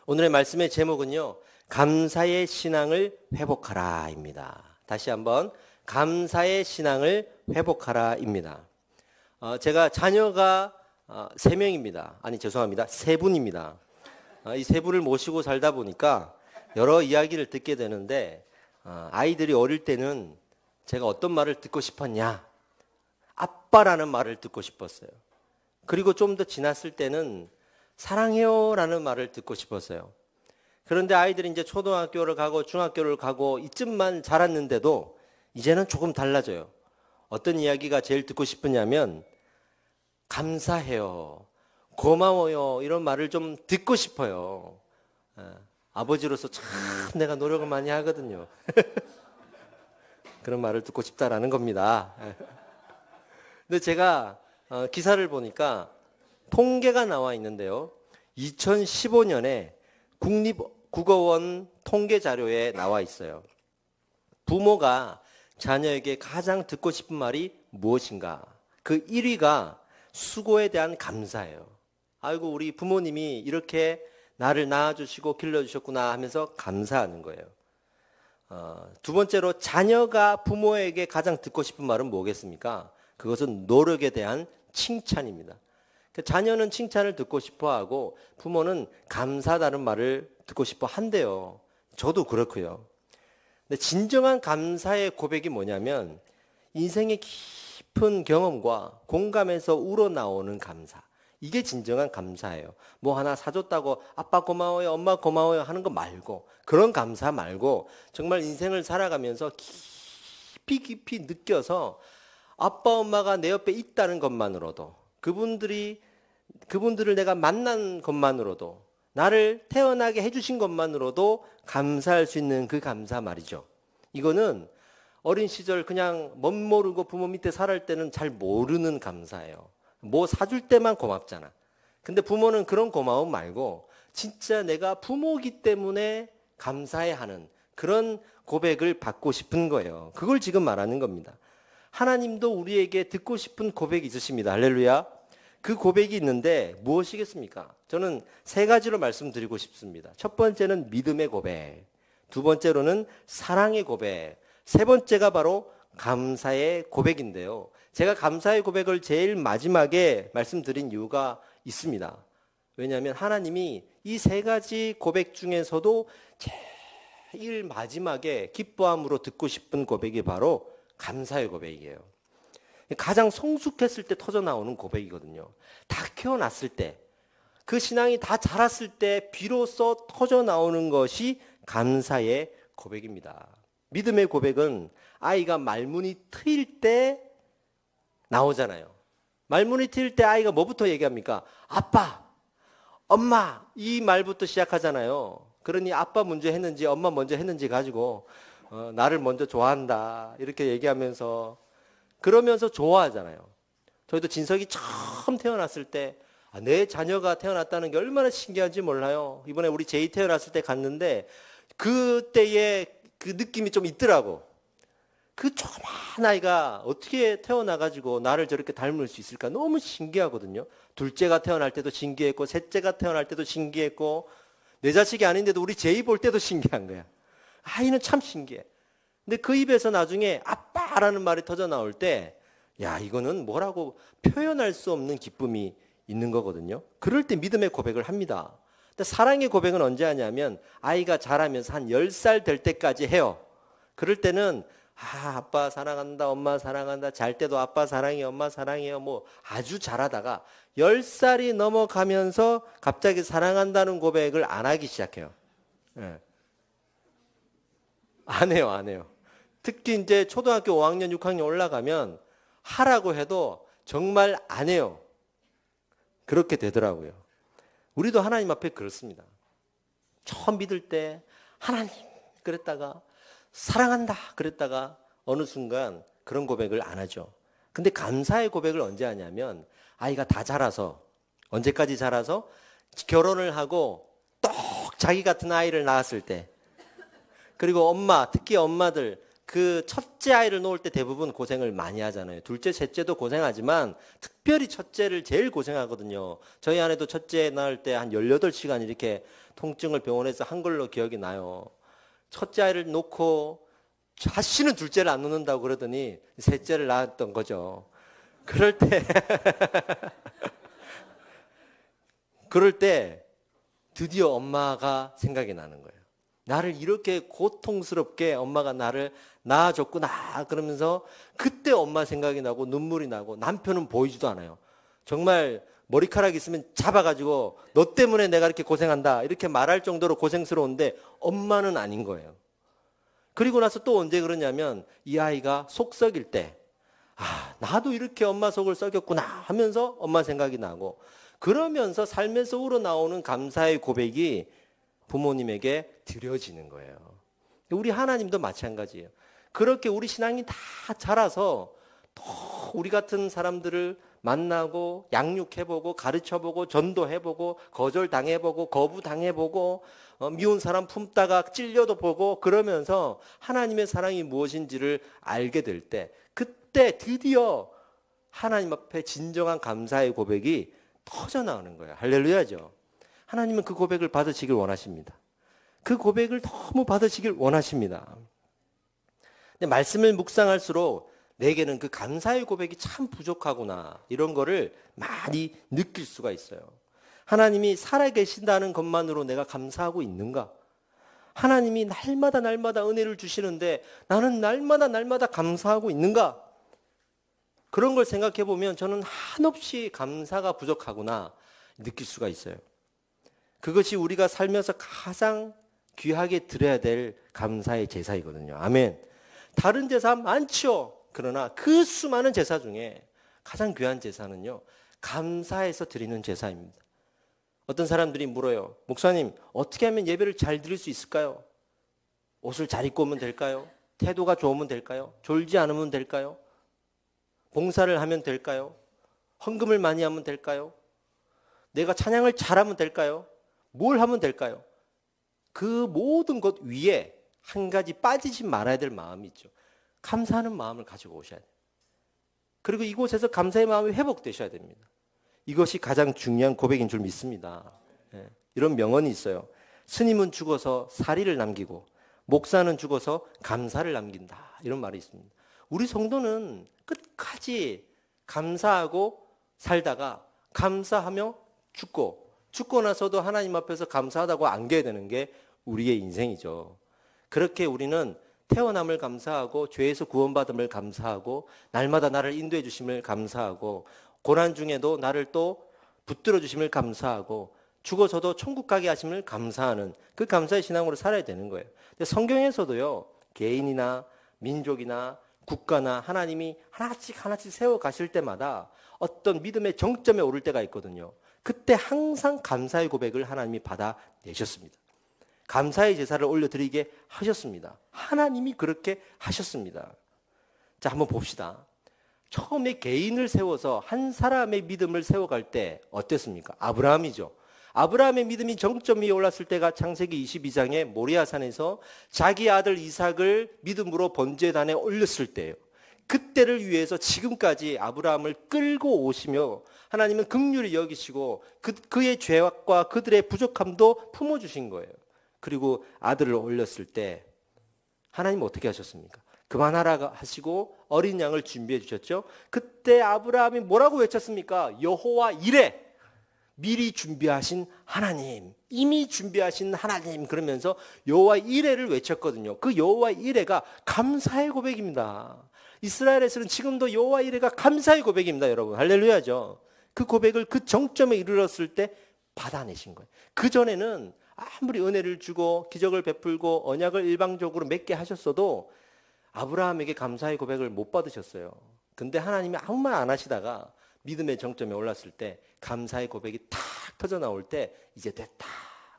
오늘의 말씀의 제목은요, 감사의 신앙을 회복하라입니다. 다시 한번 감사의 신앙을 회복하라입니다. 제가 자녀가 3명입니다. 아니 죄송합니다. 3분입니다. 이 3분을 모시고 살다 보니까 여러 이야기를 듣게 되는데 아이들이 어릴 때는 제가 어떤 말을 듣고 싶었냐? 아빠라는 말을 듣고 싶었어요. 그리고 좀 더 지났을 때는 사랑해요 라는 말을 듣고 싶었어요. 그런데 아이들이 이제 초등학교를 가고 중학교를 가고 이쯤만 자랐는데도 이제는 조금 달라져요. 어떤 이야기가 제일 듣고 싶으냐면 감사해요, 고마워요 이런 말을 좀 듣고 싶어요. 아버지로서 참 내가 노력을 많이 하거든요. 그런 말을 듣고 싶다라는 겁니다. 근데 제가 기사를 보니까 통계가 나와 있는데요. 2015년에 국립국어원 통계 자료에 나와 있어요. 부모가 자녀에게 가장 듣고 싶은 말이 무엇인가? 그 1위가 수고에 대한 감사예요. 아이고 우리 부모님이 이렇게 나를 낳아주시고 길러주셨구나 하면서 감사하는 거예요. 두 번째로 자녀가 부모에게 가장 듣고 싶은 말은 뭐겠습니까? 그것은 노력에 대한 칭찬입니다. 자녀는 칭찬을 듣고 싶어하고 부모는 감사하다는 말을 듣고 싶어 한대요. 저도 그렇고요. 근데 진정한 감사의 고백이 뭐냐면 인생의 깊은 경험과 공감에서 우러나오는 감사. 이게 진정한 감사예요. 뭐 하나 사줬다고 아빠 고마워요, 엄마 고마워요 하는 거 말고, 그런 감사 말고 정말 인생을 살아가면서 깊이 느껴서 아빠 엄마가 내 옆에 있다는 것만으로도, 그분들을 내가 만난 것만으로도, 나를 태어나게 해주신 것만으로도 감사할 수 있는 그 감사 말이죠. 이거는 어린 시절 그냥 멋모르고 부모 밑에 살할 때는 잘 모르는 감사예요. 뭐 사줄 때만 고맙잖아. 근데 부모는 그런 고마움 말고 진짜 내가 부모기 때문에 감사해야 하는 그런 고백을 받고 싶은 거예요. 그걸 지금 말하는 겁니다. 하나님도 우리에게 듣고 싶은 고백이 있으십니다. 할렐루야. 그 고백이 있는데 무엇이겠습니까? 저는 3가지로 말씀드리고 싶습니다. 첫 번째는 믿음의 고백, 두 번째로는 사랑의 고백, 세 번째가 바로 감사의 고백인데요. 제가 감사의 고백을 제일 마지막에 말씀드린 이유가 있습니다. 왜냐하면 하나님이 이 3가지 고백 중에서도 제일 마지막에 기뻐함으로 듣고 싶은 고백이 바로 감사의 고백이에요. 가장 성숙했을 때 터져 나오는 고백이거든요. 다 키워났을 때, 그 신앙이 다 자랐을 때 비로소 터져 나오는 것이 감사의 고백입니다. 믿음의 고백은 아이가 말문이 트일 때 나오잖아요. 말문이 트일 때 아이가 뭐부터 얘기합니까? 아빠, 엄마 이 말부터 시작하잖아요. 그러니 아빠 먼저 했는지 엄마 먼저 했는지 가지고 나를 먼저 좋아한다 이렇게 얘기하면서, 그러면서 좋아하잖아요. 저희도 진석이 처음 태어났을 때 내 자녀가 태어났다는 게 얼마나 신기한지 몰라요. 이번에 우리 제이 태어났을 때 갔는데 그때의 그 느낌이 좀 있더라고. 그 조그만 아이가 어떻게 태어나가지고 나를 저렇게 닮을 수 있을까 너무 신기하거든요. 둘째가 태어날 때도 신기했고 셋째가 태어날 때도 신기했고 내 자식이 아닌데도 우리 제이 볼 때도 신기한 거야. 아이는 참 신기해. 근데 그 입에서 나중에 아빠라는 말이 터져 나올 때, 야, 이거는 뭐라고 표현할 수 없는 기쁨이 있는 거거든요. 그럴 때 믿음의 고백을 합니다. 근데 사랑의 고백은 언제 하냐면 아이가 자라면서 한 10살 될 때까지 해요. 그럴 때는 아빠 사랑한다, 엄마 사랑한다, 잘 때도 아빠 사랑해요, 엄마 사랑해요, 뭐 아주 잘하다가 10살이 넘어가면서 갑자기 사랑한다는 고백을 안 하기 시작해요. 네. 안 해요. 특히 이제 초등학교 5학년, 6학년 올라가면 하라고 해도 정말 안 해요. 그렇게 되더라고요. 우리도 하나님 앞에 그렇습니다. 처음 믿을 때 하나님 그랬다가 사랑한다 그랬다가 어느 순간 그런 고백을 안 하죠. 근데 감사의 고백을 언제 하냐면 아이가 다 자라서, 언제까지 자라서 결혼을 하고 똑 자기 같은 아이를 낳았을 때, 그리고 엄마, 특히 엄마들 그 첫째 아이를 놓을 때 대부분 고생을 많이 하잖아요. 둘째, 셋째도 고생하지만 특별히 첫째를 제일 고생하거든요. 저희 아내도 첫째 낳을 때 한 18시간 이렇게 통증을 병원에서 한 걸로 기억이 나요. 첫째 아이를 놓고 다시는 둘째를 안 놓는다고 그러더니 셋째를 낳았던 거죠. 그럴 때 그럴 때 드디어 엄마가 생각이 나는 거예요. 나를 이렇게 고통스럽게 엄마가 나를 낳아줬구나 그러면서 그때 엄마 생각이 나고 눈물이 나고 남편은 보이지도 않아요. 정말 머리카락 있으면 잡아가지고 너 때문에 내가 이렇게 고생한다 이렇게 말할 정도로 고생스러운데 엄마는 아닌 거예요. 그리고 나서 또 언제 그러냐면 이 아이가 속 썩일 때 나도 이렇게 엄마 속을 썩였구나 하면서 엄마 생각이 나고 그러면서 삶에서 우러나오는 감사의 고백이 부모님에게 드려지는 거예요. 우리 하나님도 마찬가지예요. 그렇게 우리 신앙이 다 자라서 또 우리 같은 사람들을 만나고 양육해보고 가르쳐보고 전도해보고 거절당해보고 거부당해보고 미운 사람 품다가 찔려도 보고 그러면서 하나님의 사랑이 무엇인지를 알게 될 때 그때 드디어 하나님 앞에 진정한 감사의 고백이 터져나오는 거예요. 할렐루야죠. 하나님은 그 고백을 받으시길 원하십니다. 그 고백을 너무 받으시길 원하십니다. 근데 말씀을 묵상할수록 내게는 그 감사의 고백이 참 부족하구나 이런 거를 많이 느낄 수가 있어요. 하나님이 살아계신다는 것만으로 내가 감사하고 있는가? 하나님이 날마다 은혜를 주시는데 나는 날마다 감사하고 있는가? 그런 걸 생각해 보면 저는 한없이 감사가 부족하구나 느낄 수가 있어요. 그것이 우리가 살면서 가장 귀하게 드려야 될 감사의 제사이거든요. 아멘. 다른 제사 많죠. 그러나 그 수많은 제사 중에 가장 귀한 제사는요, 감사해서 드리는 제사입니다. 어떤 사람들이 물어요. 목사님, 어떻게 하면 예배를 잘 드릴 수 있을까요? 옷을 잘 입고 오면 될까요? 태도가 좋으면 될까요? 졸지 않으면 될까요? 봉사를 하면 될까요? 헌금을 많이 하면 될까요? 내가 찬양을 잘하면 될까요? 뭘 하면 될까요? 그 모든 것 위에 한 가지 빠지지 말아야 될 마음이 있죠. 감사하는 마음을 가지고 오셔야 돼요. 그리고 이곳에서 감사의 마음이 회복되셔야 됩니다. 이것이 가장 중요한 고백인 줄 믿습니다. 이런 명언이 있어요. 스님은 죽어서 사리를 남기고 목사는 죽어서 감사를 남긴다. 이런 말이 있습니다. 우리 성도는 끝까지 감사하고 살다가 감사하며 죽고 나서도 하나님 앞에서 감사하다고 안겨야 되는 게 우리의 인생이죠. 그렇게 우리는 태어남을 감사하고 죄에서 구원받음을 감사하고 날마다 나를 인도해 주심을 감사하고 고난 중에도 나를 또 붙들어 주심을 감사하고 죽어서도 천국 가게 하심을 감사하는 그 감사의 신앙으로 살아야 되는 거예요. 근데 성경에서도요, 개인이나 민족이나 국가나 하나님이 하나씩 세워 가실 때마다 어떤 믿음의 정점에 오를 때가 있거든요. 그때 항상 감사의 고백을 하나님이 받아내셨습니다. 감사의 제사를 올려드리게 하셨습니다. 하나님이 그렇게 하셨습니다. 자, 한번 봅시다. 처음에 개인을 세워서 한 사람의 믿음을 세워갈 때 어땠습니까? 아브라함이죠. 아브라함의 믿음이 정점 위에 올랐을 때가 창세기 22장의 모리아산에서 자기 아들 이삭을 믿음으로 번제단에 올렸을 때예요. 그때를 위해서 지금까지 아브라함을 끌고 오시며 하나님은 긍휼히 여기시고 그의 죄악과 그들의 부족함도 품어주신 거예요. 그리고 아들을 올렸을 때 하나님 어떻게 하셨습니까? 그만하라 하시고 어린 양을 준비해 주셨죠. 그때 아브라함이 뭐라고 외쳤습니까? 여호와 이레, 미리 준비하신 하나님, 이미 준비하신 하나님, 그러면서 여호와 이레를 외쳤거든요. 그 여호와 이레가 감사의 고백입니다. 이스라엘에서는 지금도 여호와 이레가 감사의 고백입니다. 여러분 할렐루야죠. 그 고백을 그 정점에 이르렀을 때 받아내신 거예요. 그전에는 아무리 은혜를 주고 기적을 베풀고 언약을 일방적으로 맺게 하셨어도 아브라함에게 감사의 고백을 못 받으셨어요. 근데 하나님이 아무 말 안 하시다가 믿음의 정점에 올랐을 때 감사의 고백이 탁 터져 나올 때 이제 됐다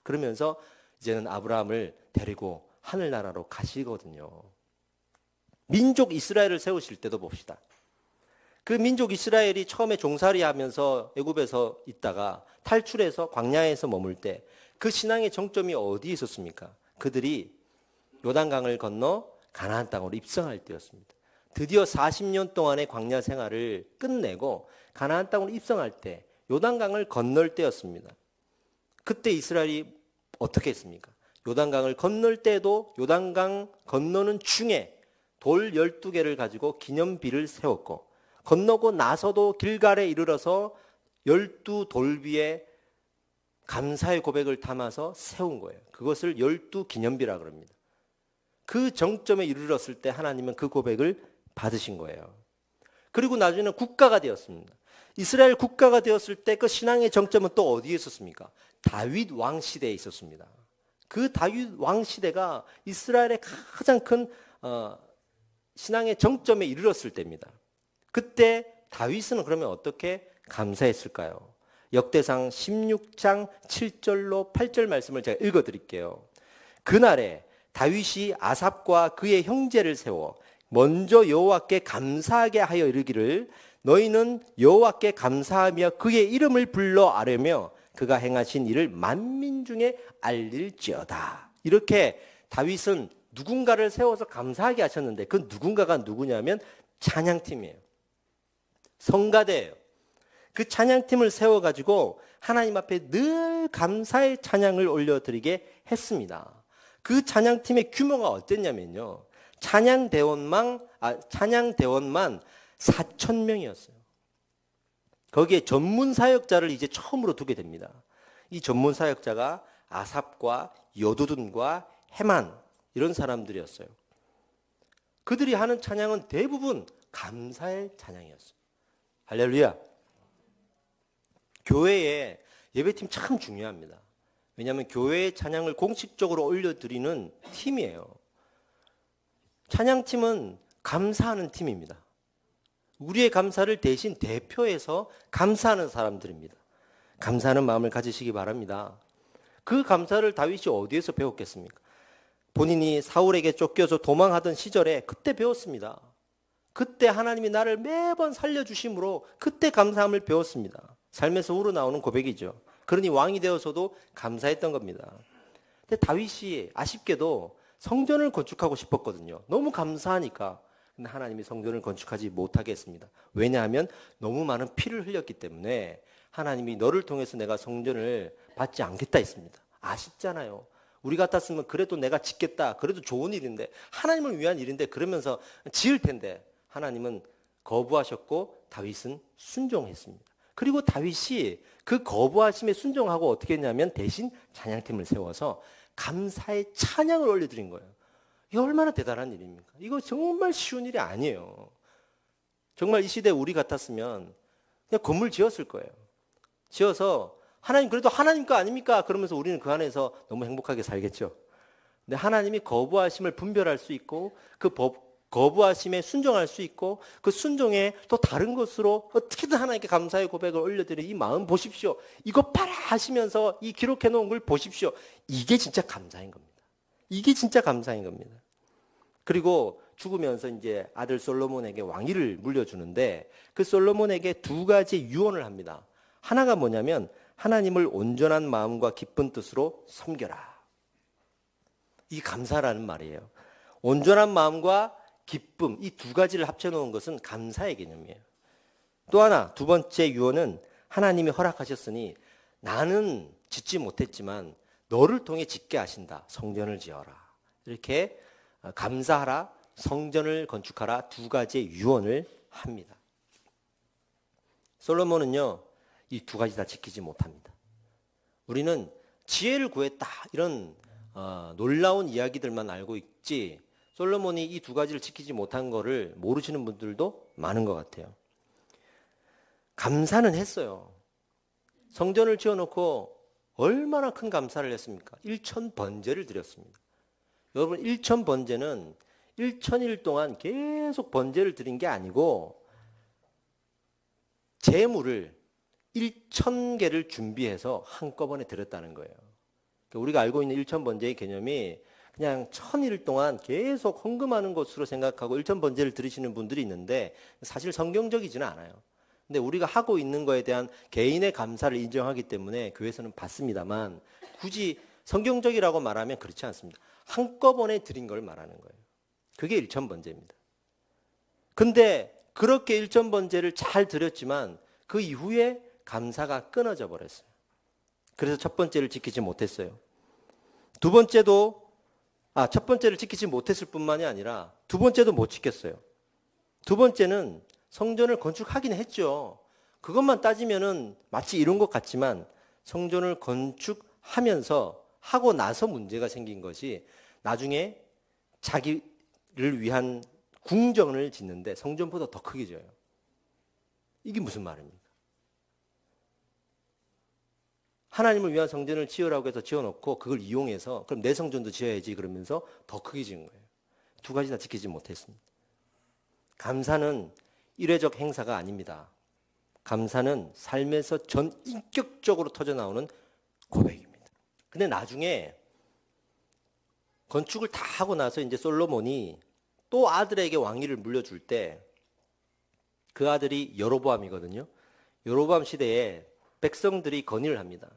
그러면서 이제는 아브라함을 데리고 하늘나라로 가시거든요. 민족 이스라엘을 세우실 때도 봅시다. 그 민족 이스라엘이 처음에 종살이 하면서 애굽에서 있다가 탈출해서 광야에서 머물 때 그 신앙의 정점이 어디에 있었습니까? 그들이 요단강을 건너 가나안 땅으로 입성할 때였습니다. 드디어 40년 동안의 광야 생활을 끝내고 가나안 땅으로 입성할 때 요단강을 건널 때였습니다. 그때 이스라엘이 어떻게 했습니까? 요단강을 건널 때도 요단강 건너는 중에 돌 12개를 가지고 기념비를 세웠고, 건너고 나서도 길갈에 이르러서 12돌비에 감사의 고백을 담아서 세운 거예요. 그것을 12기념비라 그럽니다. 그 정점에 이르렀을 때 하나님은 그 고백을 받으신 거예요. 그리고 나중에는 국가가 되었습니다. 이스라엘 국가가 되었을 때 그 신앙의 정점은 또 어디에 있었습니까? 다윗 왕 시대에 있었습니다. 그 다윗 왕 시대가 이스라엘의 가장 큰 신앙의 정점에 이르렀을 때입니다. 그때 다윗은 그러면 어떻게 감사했을까요? 역대상 16장 7절로 8절 말씀을 제가 읽어드릴게요. 그날에 다윗이 아삽과 그의 형제를 세워 먼저 여호와께 감사하게 하여 이르기를, 너희는 여호와께 감사하며 그의 이름을 불러 아뢰며 그가 행하신 일을 만민 중에 알릴지어다. 이렇게 다윗은 누군가를 세워서 감사하게 하셨는데, 그 누군가가 누구냐면 찬양팀이에요. 성가대예요. 그 찬양팀을 세워가지고 하나님 앞에 늘 감사의 찬양을 올려드리게 했습니다. 그 찬양팀의 규모가 어땠냐면요, 찬양대원만 4,000명이었어요. 거기에 전문 사역자를 이제 처음으로 두게 됩니다. 이 전문 사역자가 아삽과 여두둔과 헤만, 이런 사람들이었어요. 그들이 하는 찬양은 대부분 감사의 찬양이었어요. 할렐루야. 교회에 예배팀 참 중요합니다. 왜냐하면 교회의 찬양을 공식적으로 올려드리는 팀이에요. 찬양팀은 감사하는 팀입니다. 우리의 감사를 대신 대표해서 감사하는 사람들입니다. 감사하는 마음을 가지시기 바랍니다. 그 감사를 다윗이 어디에서 배웠겠습니까? 본인이 사울에게 쫓겨서 도망하던 시절에 그때 배웠습니다. 그때 하나님이 나를 매번 살려주심으로 그때 감사함을 배웠습니다. 삶에서 우러나오는 고백이죠. 그러니 왕이 되어서도 감사했던 겁니다. 근데 다윗이 아쉽게도 성전을 건축하고 싶었거든요. 너무 감사하니까. 근데 하나님이 성전을 건축하지 못하게 했습니다. 왜냐하면 너무 많은 피를 흘렸기 때문에 하나님이 너를 통해서 내가 성전을 받지 않겠다 했습니다. 아쉽잖아요. 우리 같았으면 그래도 내가 짓겠다. 그래도 좋은 일인데, 하나님을 위한 일인데 그러면서 지을 텐데 하나님은 거부하셨고 다윗은 순종했습니다. 그리고 다윗이 그 거부하심에 순종하고 어떻게 했냐면 대신 찬양팀을 세워서 감사의 찬양을 올려드린 거예요. 이거 얼마나 대단한 일입니까? 이거 정말 쉬운 일이 아니에요. 정말 이 시대에 우리 같았으면 그냥 건물 지었을 거예요. 지어서 하나님, 그래도 하나님 거 아닙니까? 그러면서 우리는 그 안에서 너무 행복하게 살겠죠. 근데 하나님이 거부하심을 분별할 수 있고 그 거부하심에 순종할 수 있고 그 순종에 또 다른 것으로 어떻게든 하나님께 감사의 고백을 올려드리는 이 마음 보십시오. 이거 봐라 하시면서 이 기록해 놓은 걸 보십시오. 이게 진짜 감사인 겁니다. 이게 진짜 감사인 겁니다. 그리고 죽으면서 이제 아들 솔로몬에게 왕위를 물려주는데 그 솔로몬에게 두 가지 유언을 합니다. 하나가 뭐냐면 하나님을 온전한 마음과 기쁜 뜻으로 섬겨라. 이 감사라는 말이에요. 온전한 마음과 기쁨, 이 두 가지를 합쳐놓은 것은 감사의 개념이에요. 또 하나, 두 번째 유언은 하나님이 허락하셨으니 나는 짓지 못했지만 너를 통해 짓게 하신다. 성전을 지어라. 이렇게 감사하라, 성전을 건축하라, 두 가지의 유언을 합니다. 솔로몬은요, 이 두 가지 다 지키지 못합니다. 우리는 지혜를 구했다, 이런 놀라운 이야기들만 알고 있지 솔로몬이 이 두 가지를 지키지 못한 거를 모르시는 분들도 많은 것 같아요. 감사는 했어요. 성전을 지어놓고 얼마나 큰 감사를 했습니까? 1,000번제를 드렸습니다. 여러분, 1,000번제는 1,000일 동안 계속 번제를 드린 게 아니고 제물을 1,000개를 준비해서 한꺼번에 드렸다는 거예요. 우리가 알고 있는 1,000번제의 개념이 그냥 1,000일 동안 계속 헌금하는 것으로 생각하고 1,000번제를 드리시는 분들이 있는데 사실 성경적이지는 않아요. 근데 우리가 하고 있는 거에 대한 개인의 감사를 인정하기 때문에 교회에서는 받습니다만 굳이 성경적이라고 말하면 그렇지 않습니다. 한꺼번에 드린 걸 말하는 거예요. 그게 일천번제입니다. 근데 그렇게 일천번제를 잘 드렸지만 그 이후에 감사가 끊어져 버렸어요. 그래서 첫 번째를 지키지 못했어요. 두 번째도 첫 번째를 지키지 못했을 뿐만이 아니라 두 번째도 못 지켰어요. 두 번째는 성전을 건축하긴 했죠. 그것만 따지면은 마치 이런 것 같지만 성전을 건축하면서 하고 나서 문제가 생긴 것이 나중에 자기를 위한 궁전을 짓는데 성전보다 더 크게 져요. 이게 무슨 말입니까? 하나님을 위한 성전을 지으라고 해서 지어놓고 그걸 이용해서 그럼 내 성전도 지어야지 그러면서 더 크게 지은 거예요. 두 가지 다 지키지 못했습니다. 감사는 일회적 행사가 아닙니다. 감사는 삶에서 전인격적으로 터져나오는 고백입니다. 근데 나중에 건축을 다 하고 나서 이제 솔로몬이 또 아들에게 왕위를 물려줄 때 그 아들이 여로보암이거든요. 여로보암 시대에 백성들이 건의를 합니다.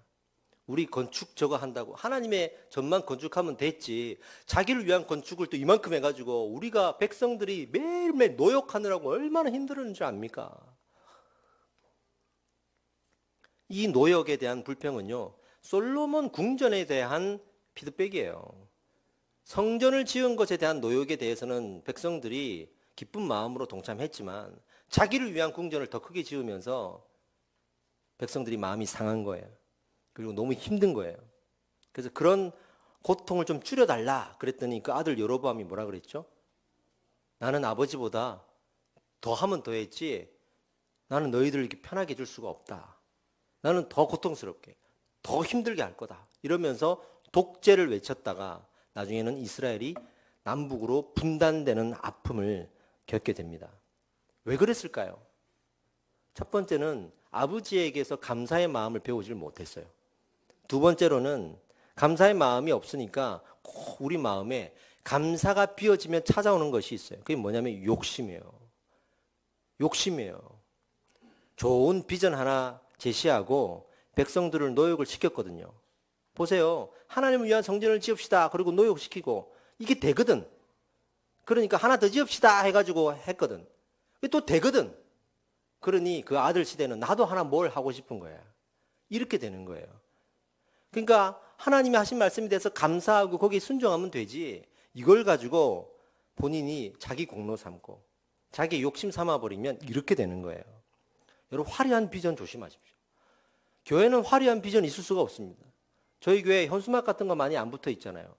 우리 건축 저거 한다고 하나님의 전만 건축하면 됐지 자기를 위한 건축을 또 이만큼 해가지고 우리가 백성들이 매일매일 노역하느라고 얼마나 힘들었는지 압니까? 이 노역에 대한 불평은요 솔로몬 궁전에 대한 피드백이에요. 성전을 지은 것에 대한 노역에 대해서는 백성들이 기쁜 마음으로 동참했지만 자기를 위한 궁전을 더 크게 지으면서 백성들이 마음이 상한 거예요. 그리고 너무 힘든 거예요. 그래서 그런 고통을 좀 줄여달라 그랬더니 그 아들 여로보암이 뭐라 그랬죠? 나는 아버지보다 더 하면 더 했지 나는 너희들을 이렇게 편하게 해줄 수가 없다. 나는 더 고통스럽게 더 힘들게 할 거다. 이러면서 독재를 외쳤다가 나중에는 이스라엘이 남북으로 분단되는 아픔을 겪게 됩니다. 왜 그랬을까요? 첫 번째는 아버지에게서 감사의 마음을 배우질 못했어요. 두 번째로는 감사의 마음이 없으니까 꼭 우리 마음에 감사가 비어지면 찾아오는 것이 있어요. 그게 뭐냐면 욕심이에요. 욕심이에요. 좋은 비전 하나 제시하고 백성들을 노역을 시켰거든요. 보세요. 하나님을 위한 성전을 지읍시다. 그리고 노역시키고 이게 되거든. 그러니까 하나 더 지읍시다 해가지고 했거든. 또 되거든. 그러니 그 아들 시대는 나도 하나 뭘 하고 싶은 거야. 이렇게 되는 거예요. 그러니까 하나님이 하신 말씀에 대해서 감사하고 거기에 순종하면 되지. 이걸 가지고 본인이 자기 공로 삼고 자기 욕심 삼아버리면 이렇게 되는 거예요. 여러분 화려한 비전 조심하십시오. 교회는 화려한 비전이 있을 수가 없습니다. 저희 교회 현수막 같은 거 많이 안 붙어 있잖아요.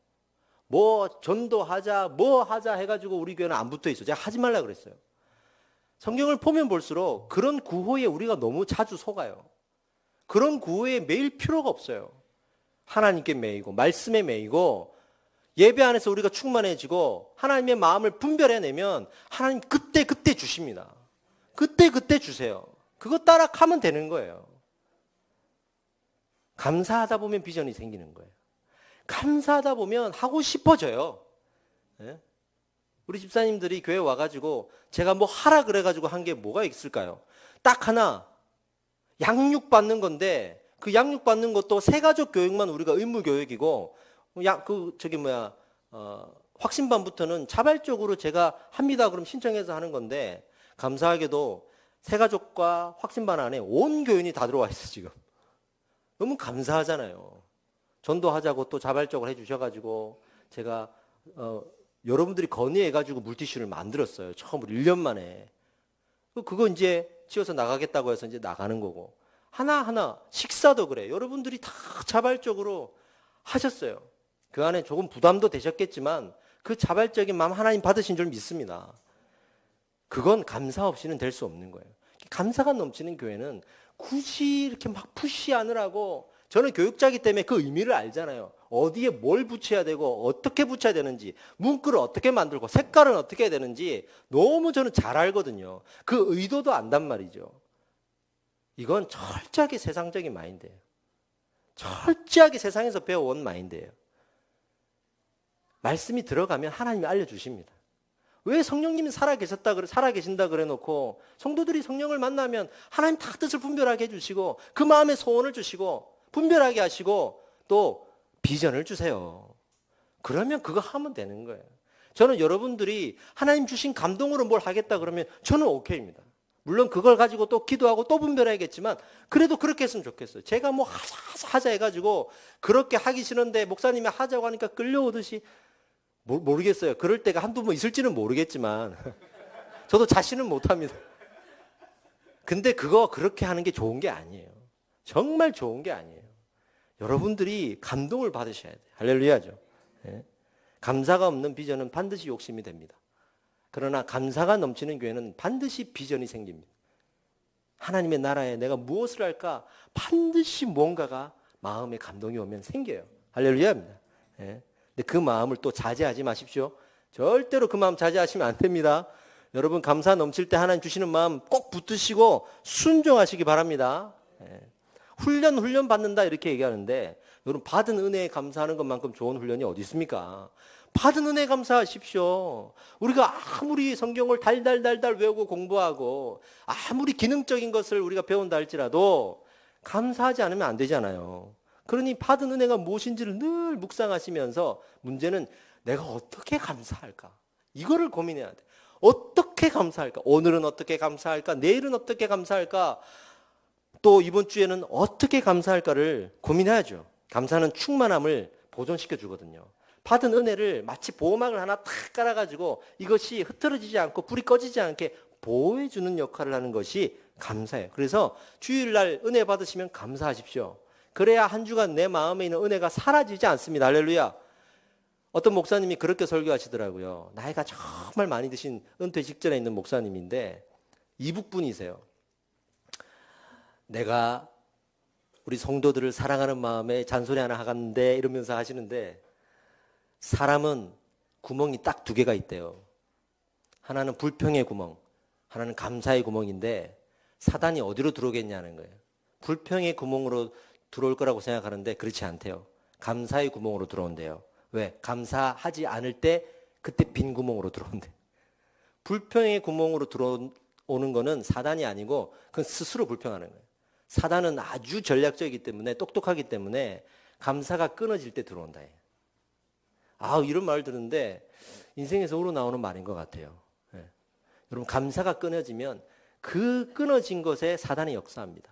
뭐 전도하자 뭐 하자 해가지고 우리 교회는 안 붙어 있어요. 제가 하지 말라 그랬어요. 성경을 보면 볼수록 그런 구호에 우리가 너무 자주 속아요. 그런 구호에 매일 필요가 없어요. 하나님께 매이고 말씀에 매이고 예배 안에서 우리가 충만해지고 하나님의 마음을 분별해내면 하나님 그때 주십니다. 그때 주세요. 그거 따라 가면 되는 거예요. 감사하다 보면 비전이 생기는 거예요. 감사하다 보면 하고 싶어져요. 네? 우리 집사님들이 교회 와가지고 제가 뭐 하라 그래가지고 한 게 뭐가 있을까요? 딱 하나 양육 받는 건데 그 양육 받는 것도 세가족 교육만 우리가 의무 교육이고 확신반부터는 자발적으로 제가 합니다. 그럼 신청해서 하는 건데 감사하게도 세가족과 확신반 안에 온 교인이 다 들어와 있어 지금. 너무 감사하잖아요. 전도하자고 또 자발적으로 해주셔가지고 제가 여러분들이 건의해가지고 물티슈를 만들었어요. 처음으로 1년 만에. 그거 이제 치워서 나가겠다고 해서 이제 나가는 거고. 하나하나 식사도 그래. 여러분들이 다 자발적으로 하셨어요. 그 안에 조금 부담도 되셨겠지만 그 자발적인 마음 하나님 받으신 줄 믿습니다. 그건 감사 없이는 될 수 없는 거예요. 감사가 넘치는 교회는 굳이 이렇게 막 푸시하느라고 저는 교육자이기 때문에 그 의미를 알잖아요. 어디에 뭘 붙여야 되고 어떻게 붙여야 되는지 문구를 어떻게 만들고 색깔은 어떻게 해야 되는지 너무 저는 잘 알거든요. 그 의도도 안단 말이죠. 이건 철저하게 세상적인 마인드예요. 철저하게 세상에서 배워온 마인드예요. 말씀이 들어가면 하나님이 알려주십니다. 왜 성령님이 살아계신다 그래 놓고 성도들이 성령을 만나면 하나님 다 뜻을 분별하게 해주시고 그 마음에 소원을 주시고 분별하게 하시고 또 비전을 주세요. 그러면 그거 하면 되는 거예요. 저는 여러분들이 하나님 주신 감동으로 뭘 하겠다 그러면 저는 오케이입니다. 물론 그걸 가지고 또 기도하고 또 분별해야겠지만 그래도 그렇게 했으면 좋겠어요. 제가 뭐 하자 해가지고 그렇게 하기 싫은데 목사님이 하자고 하니까 끌려오듯이 모르겠어요. 그럴 때가 한두 번 있을지는 모르겠지만 저도 자신은 못합니다. 근데 그거 그렇게 하는 게 좋은 게 아니에요. 정말 좋은 게 아니에요. 여러분들이 감동을 받으셔야 돼요. 할렐루야죠. 네. 감사가 없는 비전은 반드시 욕심이 됩니다. 그러나 감사가 넘치는 교회는 반드시 비전이 생깁니다. 하나님의 나라에 내가 무엇을 할까? 반드시 뭔가가 마음에 감동이 오면 생겨요. 할렐루야입니다. 예. 근데 그 마음을 또 자제하지 마십시오. 절대로 그 마음 자제하시면 안 됩니다. 여러분 감사 넘칠 때 하나님 주시는 마음 꼭 붙드시고 순종하시기 바랍니다. 예. 훈련 받는다 이렇게 얘기하는데 여러분 받은 은혜에 감사하는 것만큼 좋은 훈련이 어디 있습니까? 받은 은혜 감사하십시오. 우리가 아무리 성경을 달달달달 외우고 공부하고 아무리 기능적인 것을 우리가 배운다 할지라도 감사하지 않으면 안 되잖아요. 그러니 받은 은혜가 무엇인지를 늘 묵상하시면서 문제는 내가 어떻게 감사할까? 이거를 고민해야 돼. 어떻게 감사할까? 오늘은 어떻게 감사할까? 내일은 어떻게 감사할까? 또 이번 주에는 어떻게 감사할까를 고민해야죠. 감사는 충만함을 보존시켜 주거든요. 받은 은혜를 마치 보호막을 하나 탁 깔아가지고 이것이 흐트러지지 않고 불이 꺼지지 않게 보호해주는 역할을 하는 것이 감사예요. 그래서 주일날 은혜 받으시면 감사하십시오. 그래야 한 주간 내 마음에 있는 은혜가 사라지지 않습니다. 할렐루야. 어떤 목사님이 그렇게 설교하시더라고요. 나이가 정말 많이 드신 은퇴 직전에 있는 목사님인데 이북분이세요. 내가 우리 성도들을 사랑하는 마음에 잔소리 하나 하겠는데 이러면서 하시는데 사람은 구멍이 딱 두 개가 있대요. 하나는 불평의 구멍, 하나는 감사의 구멍인데 사단이 어디로 들어오겠냐는 거예요. 불평의 구멍으로 들어올 거라고 생각하는데 그렇지 않대요. 감사의 구멍으로 들어온대요. 왜? 감사하지 않을 때 그때 빈 구멍으로 들어온대. 불평의 구멍으로 들어오는 거는 사단이 아니고 그건 스스로 불평하는 거예요. 사단은 아주 전략적이기 때문에 똑똑하기 때문에 감사가 끊어질 때 들어온다. 이런 말 듣는데 인생에서 우러나오는 말인 것 같아요. 예. 여러분 감사가 끊어지면 그 끊어진 것에 사단이 역사합니다.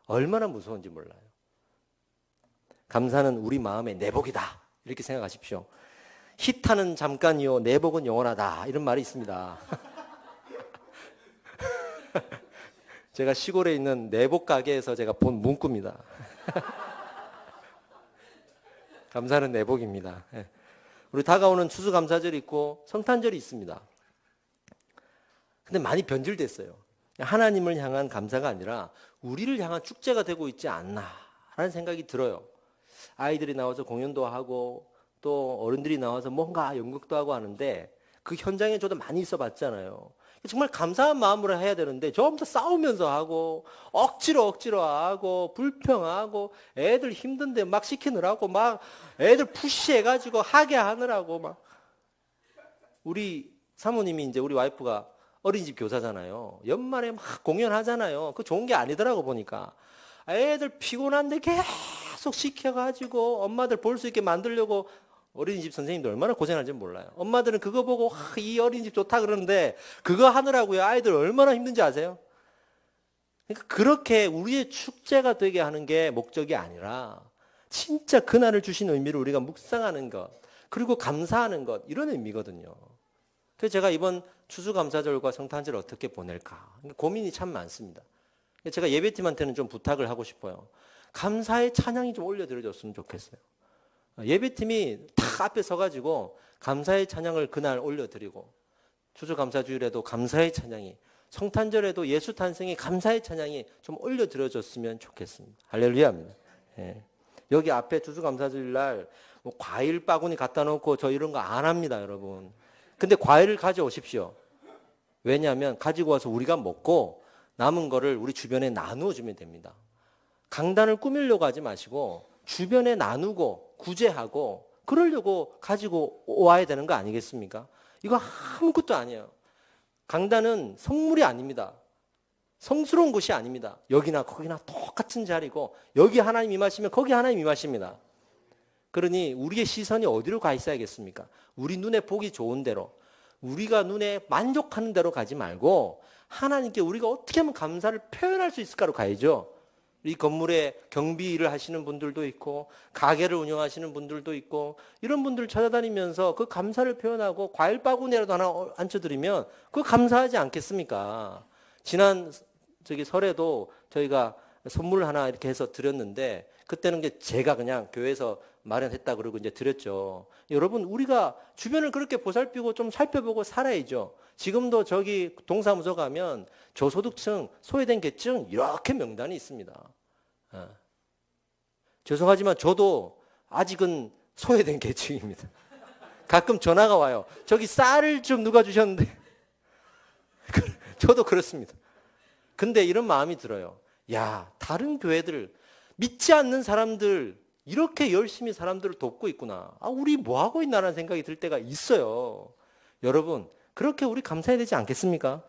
얼마나 무서운지 몰라요. 감사는 우리 마음의 내복이다 이렇게 생각하십시오. 희탄은 잠깐이요 내복은 영원하다 이런 말이 있습니다. 제가 시골에 있는 내복 가게에서 제가 본 문구입니다. 감사는 내복입니다. 예. 우리 다가오는 추수감사절이 있고 성탄절이 있습니다. 근데 많이 변질됐어요. 하나님을 향한 감사가 아니라 우리를 향한 축제가 되고 있지 않나라는 생각이 들어요. 아이들이 나와서 공연도 하고 또 어른들이 나와서 뭔가 연극도 하고 하는데 그 현장에 저도 많이 있어 봤잖아요. 정말 감사한 마음으로 해야 되는데 전부 다 싸우면서 하고 억지로 하고 불평하고 애들 힘든데 막 시키느라고 막 애들 푸시해가지고 하게 하느라고 막 우리 사모님이 이제 우리 와이프가 어린이집 교사잖아요. 연말에 막 공연하잖아요. 그거 좋은 게 아니더라고 보니까 애들 피곤한데 계속 시켜가지고 엄마들 볼 수 있게 만들려고 어린이집 선생님들 얼마나 고생하는지 몰라요. 엄마들은 그거 보고 이 어린이집 좋다 그러는데 그거 하느라고요. 아이들 얼마나 힘든지 아세요? 그러니까 그렇게 우리의 축제가 되게 하는 게 목적이 아니라 진짜 그날을 주신 의미를 우리가 묵상하는 것 그리고 감사하는 것 이런 의미거든요. 그래서 제가 이번 추수감사절과 성탄절을 어떻게 보낼까 고민이 참 많습니다. 제가 예배팀한테는 좀 부탁을 하고 싶어요. 감사의 찬양이 좀 올려드려줬으면 좋겠어요. 예배팀이 딱 앞에 서가지고 감사의 찬양을 그날 올려드리고 추수감사주일에도 감사의 찬양이 성탄절에도 예수 탄생의 감사의 찬양이 좀 올려드려졌으면 좋겠습니다. 할렐루야입니다. 예. 여기 앞에 추수감사주일날 뭐 과일 바구니 갖다 놓고 저 이런 거 안 합니다, 여러분. 근데 과일을 가져오십시오. 왜냐하면 가지고 와서 우리가 먹고 남은 거를 우리 주변에 나누어 주면 됩니다. 강단을 꾸미려고 하지 마시고 주변에 나누고 구제하고 그러려고 가지고 와야 되는 거 아니겠습니까? 이거 아무것도 아니에요. 강단은 성물이 아닙니다. 성스러운 곳이 아닙니다. 여기나 거기나 똑같은 자리고 여기 하나님 임하시면 거기 하나님 임하십니다. 그러니 우리의 시선이 어디로 가 있어야겠습니까? 우리 눈에 보기 좋은 대로, 우리가 눈에 만족하는 대로 가지 말고 하나님께 우리가 어떻게 하면 감사를 표현할 수 있을까로 가야죠. 이 건물에 경비를 하시는 분들도 있고 가게를 운영하시는 분들도 있고 이런 분들 찾아다니면서 그 감사를 표현하고 과일 바구니라도 하나 얹혀드리면 그거 감사하지 않겠습니까? 지난 설에도 저희가 선물 하나 이렇게 해서 드렸는데 그때는 제가 그냥 교회에서 마련했다 그러고 이제 드렸죠. 여러분 우리가 주변을 그렇게 보살피고 좀 살펴보고 살아야죠. 지금도 저기 동사무소 가면 저소득층, 소외된 계층 이렇게 명단이 있습니다. 죄송하지만 저도 아직은 소외된 계층입니다. 가끔 전화가 와요. 저기 쌀을 좀 누가 주셨는데 저도 그렇습니다. 근데 이런 마음이 들어요. 야, 다른 교회들 믿지 않는 사람들 이렇게 열심히 사람들을 돕고 있구나. 우리 뭐 하고 있나라는 생각이 들 때가 있어요. 여러분, 그렇게 우리 감사해야 되지 않겠습니까?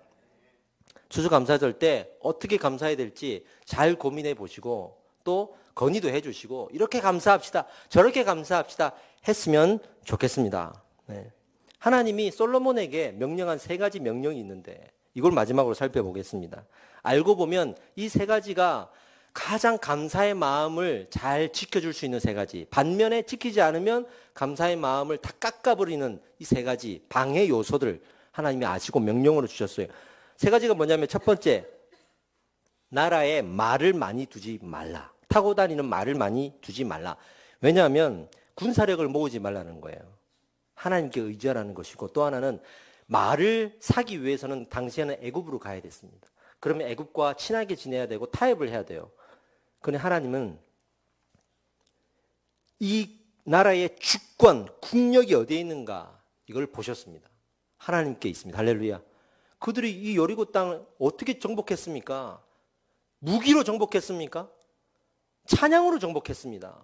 추수감사절 때 어떻게 감사해야 될지 잘 고민해 보시고 또 건의도 해 주시고 이렇게 감사합시다. 저렇게 감사합시다. 했으면 좋겠습니다. 네. 하나님이 솔로몬에게 명령한 3가지 명령이 있는데 이걸 마지막으로 살펴보겠습니다. 알고 보면 이 3가지가 가장 감사의 마음을 잘 지켜줄 수 있는 3가지. 반면에 지키지 않으면 감사의 마음을 다 깎아버리는 이 3가지 방해 요소들 하나님이 아시고 명령으로 주셨어요. 3가지가 뭐냐면 첫 번째, 나라에 말을 많이 두지 말라. 타고 다니는 말을 많이 두지 말라. 왜냐하면 군사력을 모으지 말라는 거예요. 하나님께 의지하라는 것이고 또 하나는 말을 사기 위해서는 당시에는 애굽으로 가야 됐습니다. 그러면 애굽과 친하게 지내야 되고 타협을 해야 돼요. 그런데 하나님은 이 나라의 주권, 국력이 어디에 있는가 이걸 보셨습니다. 하나님께 있습니다. 할렐루야. 그들이 이 여리고 땅을 어떻게 정복했습니까? 무기로 정복했습니까? 찬양으로 정복했습니다.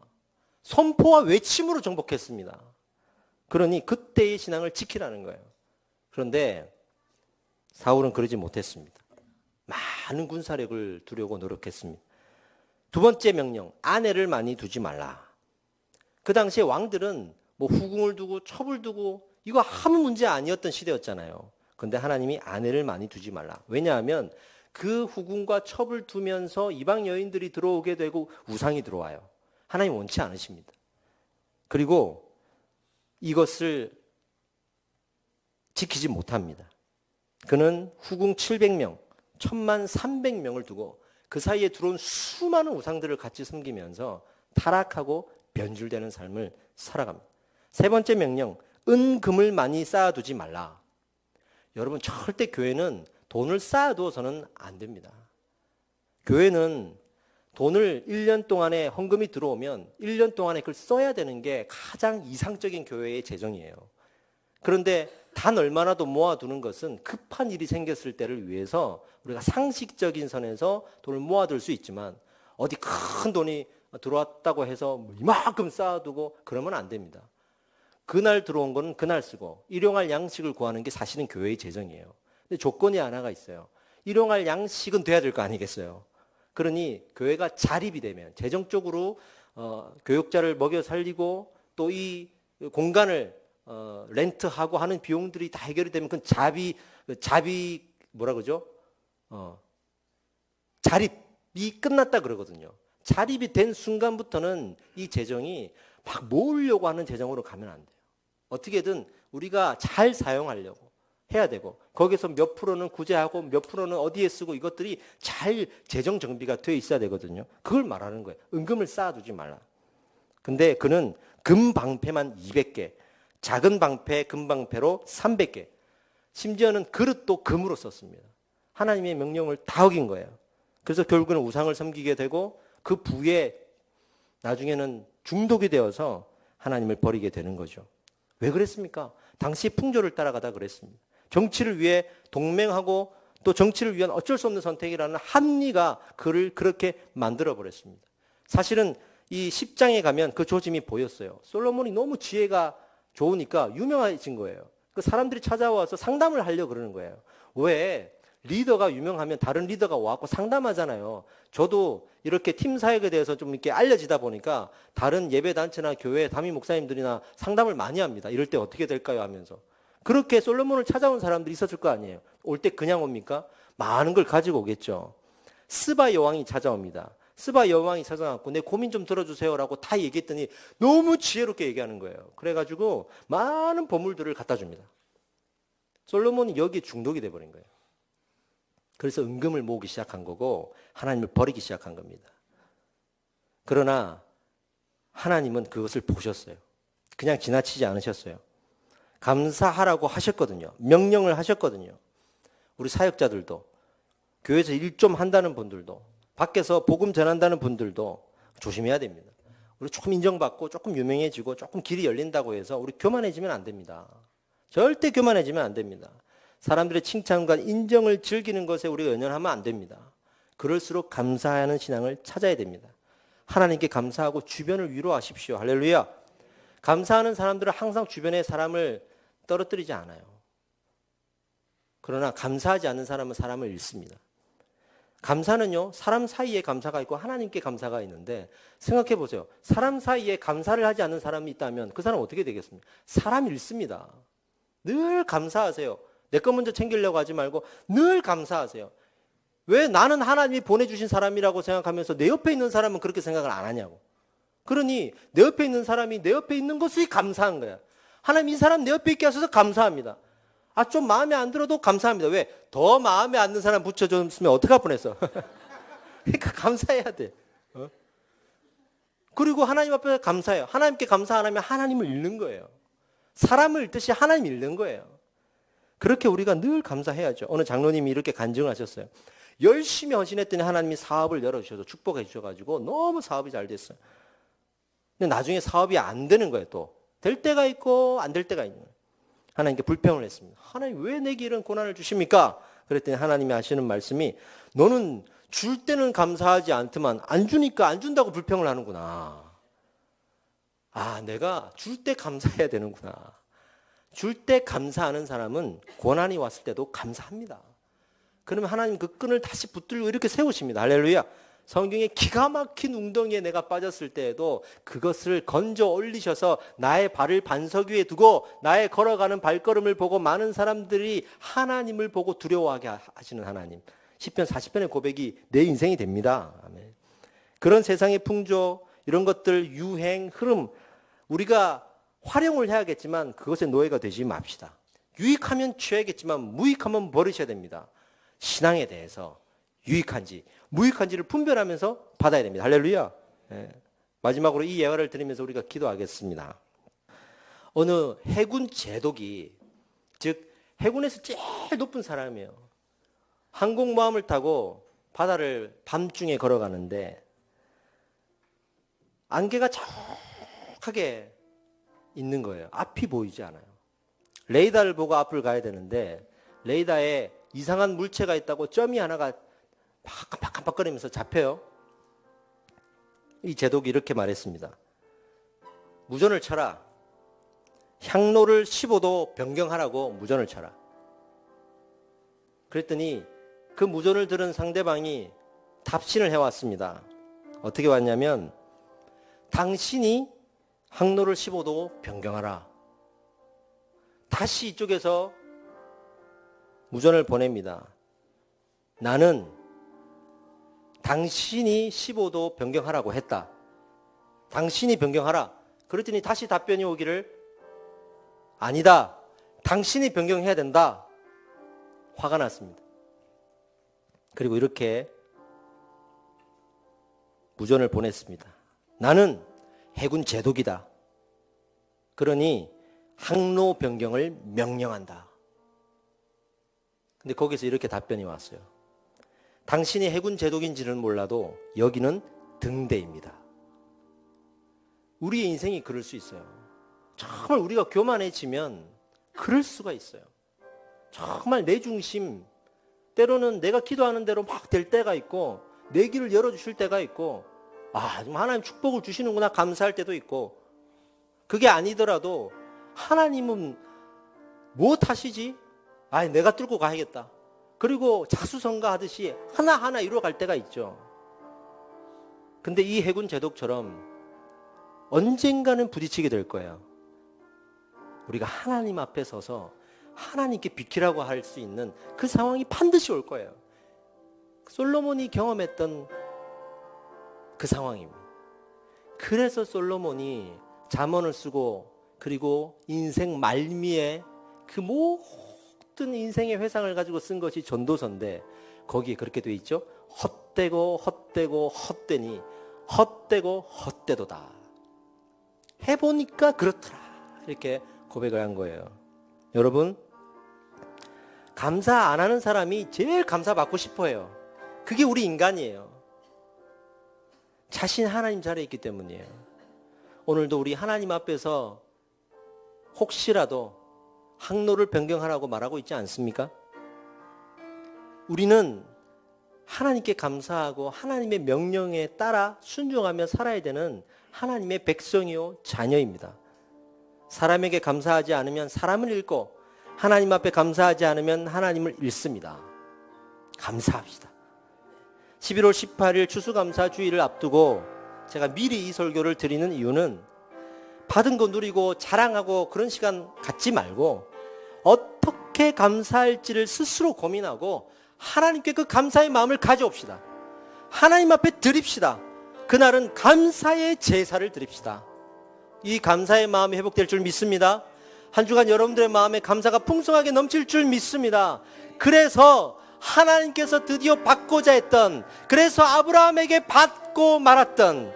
선포와 외침으로 정복했습니다. 그러니 그때의 신앙을 지키라는 거예요. 그런데 사울은 그러지 못했습니다. 많은 군사력을 두려고 노력했습니다. 2번째 명령, 아내를 많이 두지 말라. 그 당시에 왕들은 뭐 후궁을 두고 첩을 두고 이거 아무 문제 아니었던 시대였잖아요. 그런데 하나님이 아내를 많이 두지 말라. 왜냐하면 그 후궁과 첩을 두면서 이방 여인들이 들어오게 되고 우상이 들어와요. 하나님 원치 않으십니다. 그리고 이것을 지키지 못합니다. 그는 후궁 700명, 천만 300명을 두고 그 사이에 들어온 수많은 우상들을 같이 섬기면서 타락하고 변질되는 삶을 살아갑니다. 3번째 명령, 은금을 많이 쌓아두지 말라. 여러분 절대 교회는 돈을 쌓아두어서는 안 됩니다. 교회는 돈을 1년 동안에 헌금이 들어오면 1년 동안에 그걸 써야 되는 게 가장 이상적인 교회의 재정이에요. 그런데 단 얼마나도 모아두는 것은 급한 일이 생겼을 때를 위해서 우리가 상식적인 선에서 돈을 모아둘 수 있지만 어디 큰 돈이 들어왔다고 해서 이만큼 쌓아두고 그러면 안 됩니다. 그날 들어온 거는 그날 쓰고 일용할 양식을 구하는 게 사실은 교회의 재정이에요. 근데 조건이 하나가 있어요. 일용할 양식은 돼야 될 거 아니겠어요. 그러니 교회가 자립이 되면 재정적으로 교육자를 먹여 살리고 또 이 공간을 렌트하고 하는 비용들이 다 해결이 되면 그건 자비 뭐라 그러죠? 자립이 끝났다 그러거든요. 자립이 된 순간부터는 이 재정이 막 모으려고 하는 재정으로 가면 안 돼요. 어떻게든 우리가 잘 사용하려고 해야 되고 거기서 몇 프로는 구제하고 몇 프로는 어디에 쓰고 이것들이 잘 재정 정비가 되어 있어야 되거든요. 그걸 말하는 거예요. 은금을 쌓아두지 말라. 근데 그는 금방패만 200개, 작은 방패, 금방패로 300개. 심지어는 그릇도 금으로 썼습니다. 하나님의 명령을 다 어긴 거예요. 그래서 결국은 우상을 섬기게 되고 그 부에 나중에는 중독이 되어서 하나님을 버리게 되는 거죠. 왜 그랬습니까? 당시 풍조를 따라가다 그랬습니다. 정치를 위해 동맹하고 또 정치를 위한 어쩔 수 없는 선택이라는 합리가 그를 그렇게 만들어 버렸습니다. 사실은 이 10장에 가면 그 조짐이 보였어요. 솔로몬이 너무 지혜가 좋으니까 유명해진 거예요. 그 사람들이 찾아와서 상담을 하려고 그러는 거예요. 왜 리더가 유명하면 다른 리더가 와갖고 상담하잖아요. 저도 이렇게 팀 사역에 대해서 좀 이렇게 알려지다 보니까 다른 예배단체나 교회 담임 목사님들이나 상담을 많이 합니다. 이럴 때 어떻게 될까요? 하면서. 그렇게 솔로몬을 찾아온 사람들이 있었을 거 아니에요. 올 때 그냥 옵니까? 많은 걸 가지고 오겠죠. 스바 여왕이 찾아옵니다. 스바 여왕이 찾아왔고 내 고민 좀 들어주세요라고 다 얘기했더니 너무 지혜롭게 얘기하는 거예요. 그래가지고 많은 보물들을 갖다 줍니다. 솔로몬이 여기에 중독이 돼버린 거예요. 그래서 은금을 모으기 시작한 거고 하나님을 버리기 시작한 겁니다. 그러나 하나님은 그것을 보셨어요. 그냥 지나치지 않으셨어요. 감사하라고 하셨거든요. 명령을 하셨거든요. 우리 사역자들도 교회에서 일 좀 한다는 분들도 밖에서 복음 전한다는 분들도 조심해야 됩니다. 우리 조금 인정받고 조금 유명해지고 조금 길이 열린다고 해서 우리 교만해지면 안 됩니다. 절대 교만해지면 안 됩니다. 사람들의 칭찬과 인정을 즐기는 것에 우리가 연연하면 안 됩니다. 그럴수록 감사하는 신앙을 찾아야 됩니다. 하나님께 감사하고 주변을 위로하십시오. 할렐루야. 감사하는 사람들은 항상 주변의 사람을 떨어뜨리지 않아요. 그러나 감사하지 않는 사람은 사람을 잃습니다. 감사는요, 사람 사이에 감사가 있고 하나님께 감사가 있는데 생각해 보세요. 사람 사이에 감사를 하지 않는 사람이 있다면 그 사람은 어떻게 되겠습니까? 사람 잃습니다. 늘 감사하세요. 내 거 먼저 챙기려고 하지 말고 늘 감사하세요. 왜 나는 하나님이 보내주신 사람이라고 생각하면서 내 옆에 있는 사람은 그렇게 생각을 안 하냐고. 그러니 내 옆에 있는 사람이 내 옆에 있는 것이 감사한 거야. 하나님 이 사람 내 옆에 있게 하셔서 감사합니다. 아, 좀 마음에 안 들어도 감사합니다. 왜? 더 마음에 안 드는 사람 붙여줬으면 어떡할 뻔했어. 그러니까 감사해야 돼. 그리고 하나님 앞에 감사해요. 하나님께 감사 안 하면 하나님을 잃는 거예요. 사람을 잃듯이 하나님 잃는 거예요. 그렇게 우리가 늘 감사해야죠. 어느 장로님이 이렇게 간증하셨어요. 열심히 헌신했더니 하나님이 사업을 열어주셔서 축복해 주셔가지고 너무 사업이 잘 됐어요. 근데 나중에 사업이 안 되는 거예요. 또 될 때가 있고 안 될 때가 있는 거예요. 하나님께 불평을 했습니다. 하나님 왜 내게 이런 고난을 주십니까? 그랬더니 하나님이 하시는 말씀이 너는 줄 때는 감사하지 않지만 안 주니까 안 준다고 불평을 하는구나. 아, 내가 줄 때 감사해야 되는구나. 줄 때 감사하는 사람은 고난이 왔을 때도 감사합니다. 그러면 하나님 그 끈을 다시 붙들고 이렇게 세우십니다. 할렐루야. 성경에 기가 막힌 웅덩이에 내가 빠졌을 때에도 그것을 건져 올리셔서 나의 발을 반석 위에 두고 나의 걸어가는 발걸음을 보고 많은 사람들이 하나님을 보고 두려워하게 하시는 하나님. 시편 40편의 고백이 내 인생이 됩니다. 아멘. 그런 세상의 풍조, 이런 것들, 유행, 흐름, 우리가 활용을 해야겠지만 그것의 노예가 되지 맙시다. 유익하면 취해야겠지만 무익하면 버리셔야 됩니다. 신앙에 대해서 유익한지 무익한지를 분별하면서 받아야 됩니다. 할렐루야. 네. 마지막으로 이 예화를 들으면서 우리가 기도하겠습니다. 어느 해군 제독이, 즉 해군에서 제일 높은 사람이에요. 항공모함을 타고 바다를 밤중에 걸어가는데 안개가 정확하게 있는 거예요. 앞이 보이지 않아요. 레이더를 보고 앞을 가야 되는데 레이더에 이상한 물체가 있다고 점이 하나가 깜빡깜빡거리면서 잡혀요. 이 제독이 이렇게 말했습니다. 무전을 쳐라. 향로를 15도 변경하라고 무전을 쳐라. 그랬더니 그 무전을 들은 상대방이 답신을 해왔습니다. 어떻게 왔냐면 당신이 항로를 15도 변경하라. 다시 이쪽에서 무전을 보냅니다. 나는 당신이 15도 변경하라고 했다. 당신이 변경하라. 그랬더니 다시 답변이 오기를 아니다. 당신이 변경해야 된다. 화가 났습니다. 그리고 이렇게 무전을 보냈습니다. 나는 해군 제독이다. 그러니 항로 변경을 명령한다. 근데 거기서 이렇게 답변이 왔어요. 당신이 해군 제독인지는 몰라도 여기는 등대입니다. 우리의 인생이 그럴 수 있어요. 정말 우리가 교만해지면 그럴 수가 있어요. 정말 내 중심, 때로는 내가 기도하는 대로 막 될 때가 있고 내 길을 열어주실 때가 있고 좀 하나님 축복을 주시는구나 감사할 때도 있고 그게 아니더라도 하나님은 뭐 탓이지? 내가 뚫고 가야겠다. 그리고 자수성가하듯이 하나하나 이루어갈 때가 있죠. 근데 이 해군 제독처럼 언젠가는 부딪히게 될 거예요. 우리가 하나님 앞에 서서 하나님께 비키라고 할 수 있는 그 상황이 반드시 올 거예요. 솔로몬이 경험했던 그 상황입니다. 그래서 솔로몬이 잠언을 쓰고 그리고 인생 말미에 그 모든 인생의 회상을 가지고 쓴 것이 전도서인데 거기에 그렇게 돼 있죠. 헛되고 헛되고 헛되니 헛되고 헛되도다. 해보니까 그렇더라. 이렇게 고백을 한 거예요. 여러분, 감사 안 하는 사람이 제일 감사받고 싶어해요. 그게 우리 인간이에요. 자신 하나님 자리에 있기 때문이에요. 오늘도 우리 하나님 앞에서 혹시라도 항로를 변경하라고 말하고 있지 않습니까? 우리는 하나님께 감사하고 하나님의 명령에 따라 순종하며 살아야 되는 하나님의 백성이요 자녀입니다. 사람에게 감사하지 않으면 사람을 잃고 하나님 앞에 감사하지 않으면 하나님을 잃습니다. 감사합시다. 11월 18일 추수감사주의를 앞두고 제가 미리 이 설교를 드리는 이유는 받은 거 누리고 자랑하고 그런 시간 갖지 말고 어떻게 감사할지를 스스로 고민하고 하나님께 그 감사의 마음을 가져옵시다. 하나님 앞에 드립시다. 그날은 감사의 제사를 드립시다. 이 감사의 마음이 회복될 줄 믿습니다. 한 주간 여러분들의 마음에 감사가 풍성하게 넘칠 줄 믿습니다. 그래서 하나님께서 드디어 받고자 했던, 그래서 아브라함에게 받고 말았던,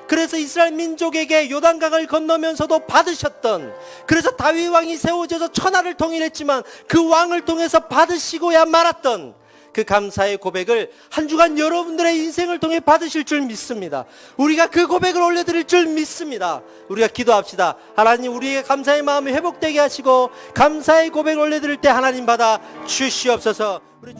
그래서 이스라엘 민족에게 요단강을 건너면서도 받으셨던, 그래서 다윗 왕이 세워져서 천하를 통일했지만 그 왕을 통해서 받으시고야 말았던 그 감사의 고백을 한 주간 여러분들의 인생을 통해 받으실 줄 믿습니다. 우리가 그 고백을 올려드릴 줄 믿습니다. 우리가 기도합시다. 하나님, 우리의 감사의 마음이 회복되게 하시고 감사의 고백을 올려드릴 때 하나님 받아 주시옵소서. 우리